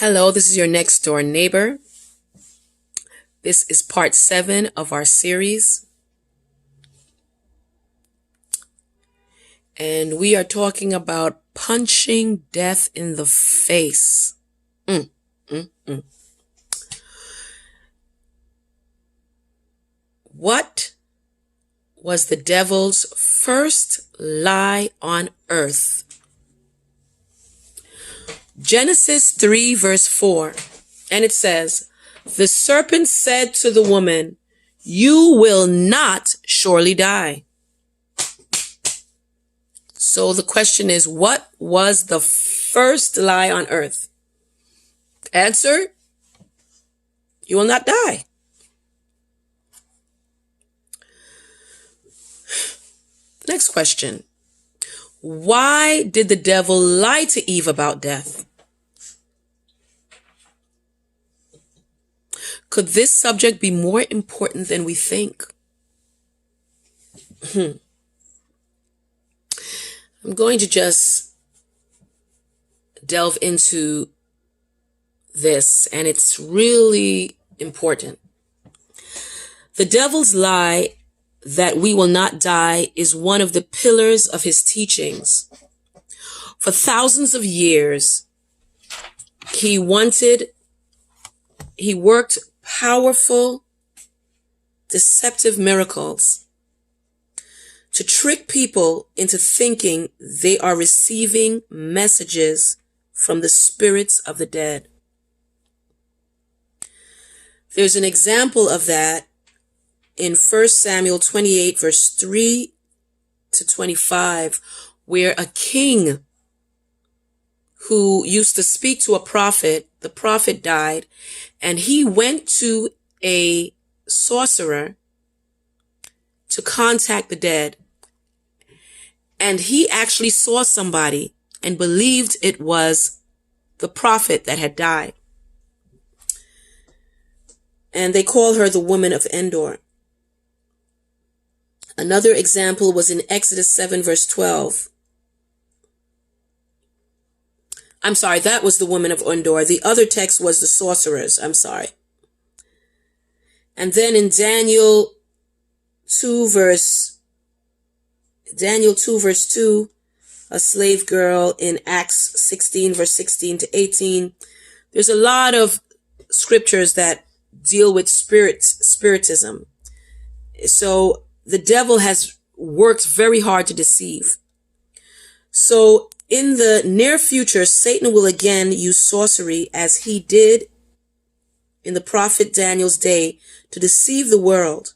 Hello, this is your next door neighbor. This is part 7 of our series. And we are talking about punching death in the face. What was the devil's first lie on earth? Genesis 3 verse 4, and it says, "The serpent said to the woman, 'You will not surely die.'" So the question is, what was the first lie on earth? Answer, you will not die. Next question. Why did the devil lie to Eve about death? Could this subject be more important than we think? I'm going to just delve into this, and it's really important. The devil's lie that we will not die is one of the pillars of his teachings. For thousands of years, he worked powerful, deceptive miracles to trick people into thinking they are receiving messages from the spirits of the dead. There's an example of that in 1 Samuel 28 verse 3 to 25, where a king who used to speak to a prophet, the prophet died, and he went to a sorcerer to contact the dead. And he actually saw somebody and believed it was the prophet that had died. And they call her the woman of Endor. Another example was in Exodus 7 verse 12. I'm sorry, that was the woman of Endor. The other text was the sorcerers. I'm sorry. And then in Daniel 2 verse 2, a slave girl in Acts 16 verse 16 to 18. There's a lot of scriptures that deal with spiritism. So the devil has worked very hard to deceive. So in the near future, Satan will again use sorcery as he did in the prophet Daniel's day to deceive the world.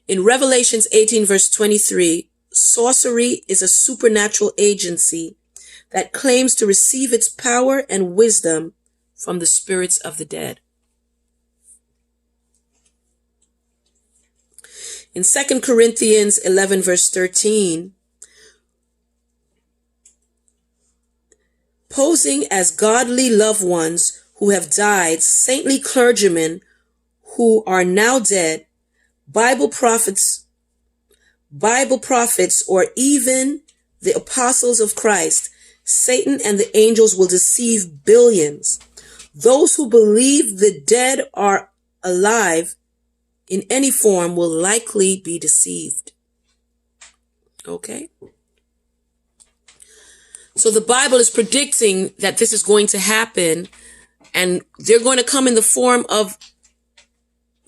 In Revelations 18 verse 23, sorcery is a supernatural agency that claims to receive its power and wisdom from the spirits of the dead. In 2 Corinthians 11 verse 13, posing as godly loved ones who have died, saintly clergymen who are now dead, Bible prophets, or even the apostles of Christ, Satan and the angels will deceive billions. Those who believe the dead are alive in any form will likely be deceived. Okay? So the Bible is predicting that this is going to happen, and they're going to come in the form of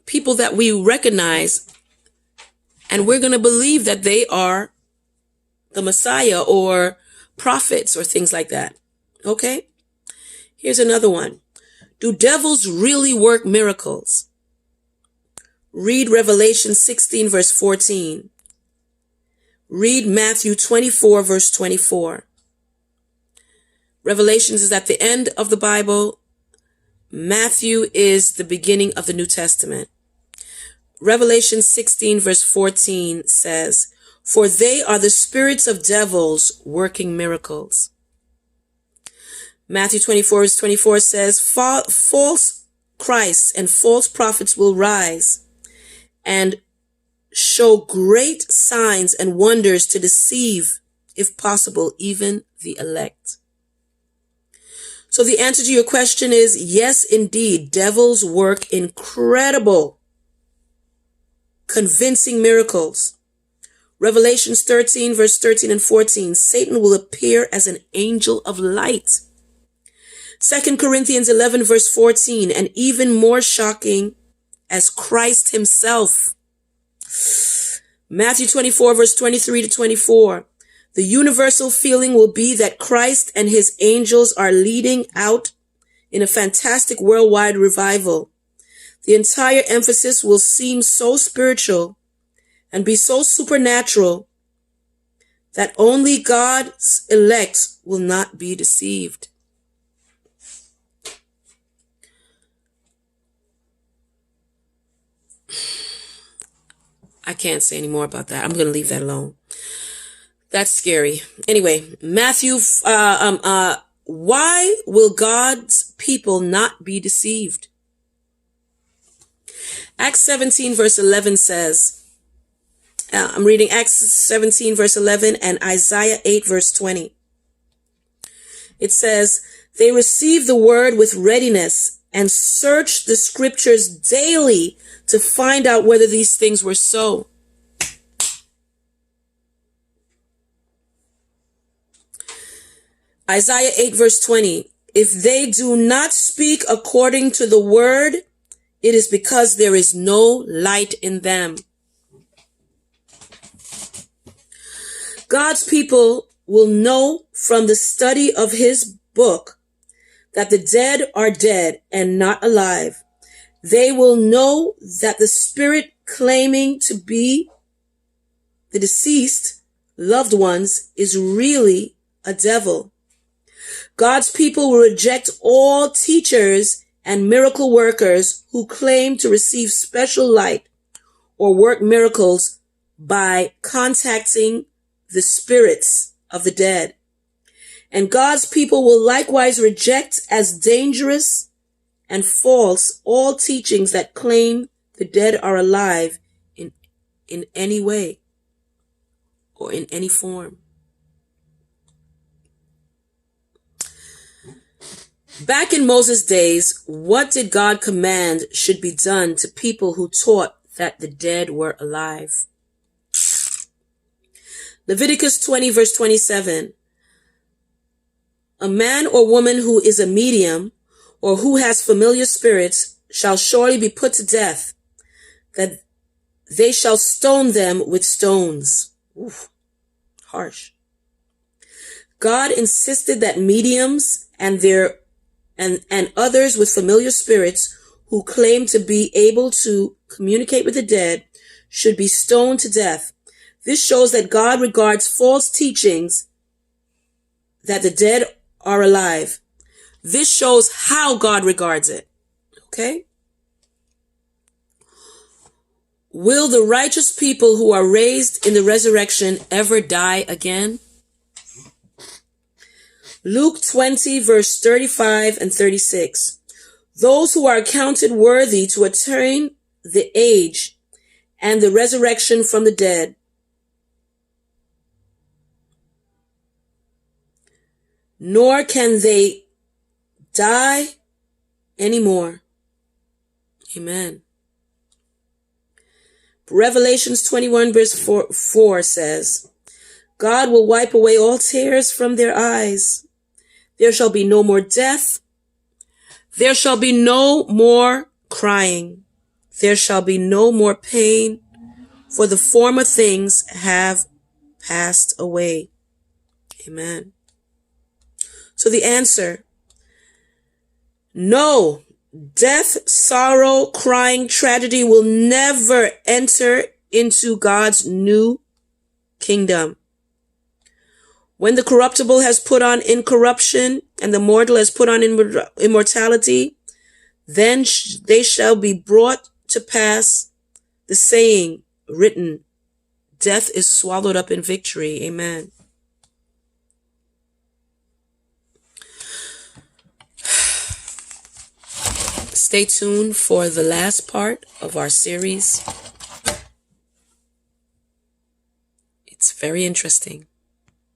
people that we recognize, and we're going to believe that they are the Messiah or prophets or things like that. Okay? Here's another one. Do devils really work miracles? Read Revelation 16 verse 14. Read Matthew 24 verse 24. Revelations is at the end of the Bible. Matthew is the beginning of the New Testament. Revelation 16 verse 14 says, "For they are the spirits of devils working miracles." Matthew 24 verse 24 says, "False Christs and false prophets will rise and show great signs and wonders to deceive, if possible, even the elect." So the answer to your question is yes, indeed. Devils work incredible, convincing miracles. Revelations 13, verse 13 and 14. Satan will appear as an angel of light. 2 Corinthians 11, verse 14. And even more shocking, as Christ himself. Matthew 24, verse 23 to 24. The universal feeling will be that Christ and his angels are leading out in a fantastic worldwide revival. The entire emphasis will seem so spiritual and be so supernatural that only God's elect will not be deceived. I can't say any more about that. I'm going to leave that alone. That's scary. Anyway, Matthew, why will God's people not be deceived? Acts 17 verse 11 says, I'm reading Acts 17 verse 11 and Isaiah 8 verse 20. It says, they received the word with readiness and searched the scriptures daily to find out whether these things were so. Isaiah 8 verse 20. If they do not speak according to the word, it is because there is no light in them. God's people will know from the study of his book that the dead are dead and not alive. They will know that the spirit claiming to be the deceased loved ones is really a devil. God's people will reject all teachers and miracle workers who claim to receive special light or work miracles by contacting the spirits of the dead. And God's people will likewise reject as dangerous and false all teachings that claim the dead are alive in any way or in any form. Back in Moses' days, what did God command should be done to people who taught that the dead were alive? Leviticus 20 verse 27. A man or woman who is a medium or who has familiar spirits shall surely be put to death, that they shall stone them with stones. Oof, harsh. God insisted that mediums and others with familiar spirits who claim to be able to communicate with the dead should be stoned to death. This shows that God regards false teachings that the dead are alive. This shows how God regards it. Okay? Will the righteous people who are raised in the resurrection ever die again? Luke 20 verse 35 and 36. Those who are accounted worthy to attain the age and the resurrection from the dead. Nor can they die anymore. Amen. Revelations 21 verse 4 says, God will wipe away all tears from their eyes. There shall be no more death. There shall be no more crying. There shall be no more pain, for the former things have passed away. Amen. So the answer, no, death, sorrow, crying, tragedy will never enter into God's new kingdom. When the corruptible has put on incorruption and the mortal has put on immortality, then they shall be brought to pass the saying written, death is swallowed up in victory. Amen. Stay tuned for the last part of our series. It's very interesting.